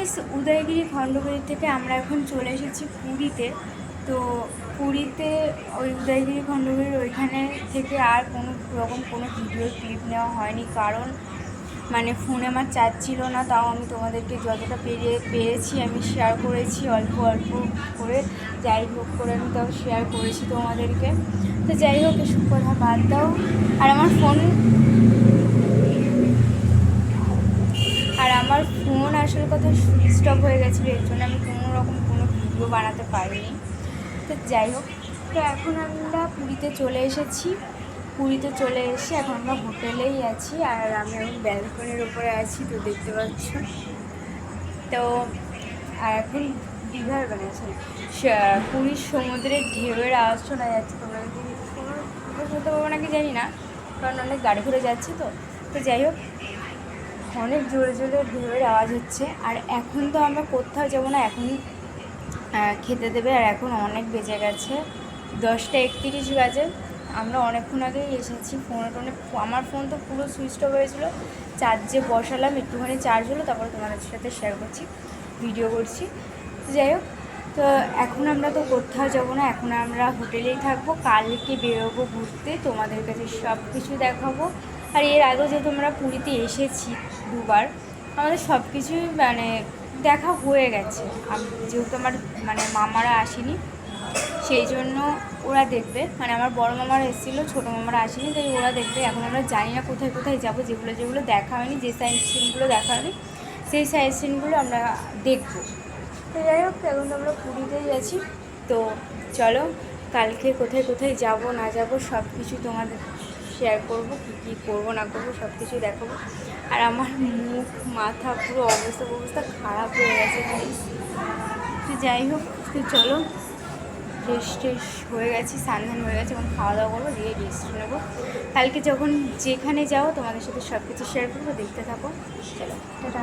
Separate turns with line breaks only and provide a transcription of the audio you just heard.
Guys, Udayagiri Khandagiri থেকে আমরা এখন চলে এসেছি পুরীতে। তো পুরীতে ওই উদয়গিরি খণ্ডগিরির ওইখানে থেকে আর কোনো ভিডিও ক্লিপ নেওয়া হয়নি, কারণ মানে ফোনে আমার চার্জ ছিল না। তাও আমি তোমাদেরকে যতটা পেরেছি আমি শেয়ার করেছি, অল্প অল্প করে, যাই হোক করে আমি তাও শেয়ার করেছি তোমাদেরকে। তো যাই হোক, এসব কথা বাদ দাও। আর আমার ফোন আসল কথা সুইচ অফ হয়ে গেছিলো, এর জন্য আমি কোনো ভিডিও বানাতে পারিনি। তো যাই হোক, তো এখন আমরা পুরীতে চলে এসেছি। পুরীতে চলে এসে এখন আমরা হোটেলেই আছি, আর আমি এখন ব্যালকনির ওপরে আছি, তো দেখতে পাচ্ছ। তো আর এখন দীঘার পুরীর সমুদ্রের ঢেউয়ের আওয়াজ শোনা যাচ্ছে। তোমরা যদি শুনতে পাবো নাকি জানি না, কারণ অনেক গাড়ি ঘুরে যাচ্ছে। তো যাই হোক, অনেক জোরে জোরে ঢেউয়ের আওয়াজ হচ্ছে। আর এখন তো আমরা কোথাও যাবো না, এখন খেতে দেবে। আর এখন অনেক বেজে গেছে, 10:31 বাজে। আমরা অনেকক্ষণ আগেই এসেছি। আমার ফোন তো পুরো সুইচ অফ হয়েছিলো, চার্জে বসালাম, একটুখানি চার্জ হলো, তারপরে তোমাদের সাথে শেয়ার করছি, ভিডিও করছি। যাই হোক, তো এখন আমরা তো কোথাও যাবো না, এখন আমরা হোটেলেই থাকবো। কালকে বেরোবো ঘুরতে, তোমাদের কাছে সব কিছু দেখাবো। আর এর আগেও যেহেতু আমরা পুরীতে এসেছি দুবার, আমাদের সব কিছুই দেখা হয়ে গেছে। যেহেতু আমার মামারা আসেনি, সেই জন্য ওরা দেখবে। আমার বড় মামারা এসেছিলো, ছোটো মামারা আসেনি, তাই ওরা দেখবে। এখন আমরা জানি না কোথায় কোথায় যাবো, যেগুলো দেখা হয়নি, যে সাইট সিনগুলো দেখা হয়নি, সেই সাইট সিনগুলো আমরা দেখবো। তো যাই হোক, এখন তো আমরা পুরীতেই আছি। তো চলো, কালকে কোথায় কোথায় যাব না যাব সব কিছু তোমাদের শেয়ার করবো, কী করবো না করবো সব কিছুই দেখাবো। আর আমার মুখ মাথা পুরো অবস্থা খারাপ হয়ে গেছে। তো যাই হোক, তো চলো, ফ্রেশ হয়ে গেছি, স্নান হয়ে গেছে, এবং খাওয়া দাওয়া করবো, দিয়ে রেস্ট নেবো। কালকে যখন যেখানে যাও তোমাদের সাথে সব কিছু শেয়ার করবো, দেখতে থাকো। চলো, টাটা।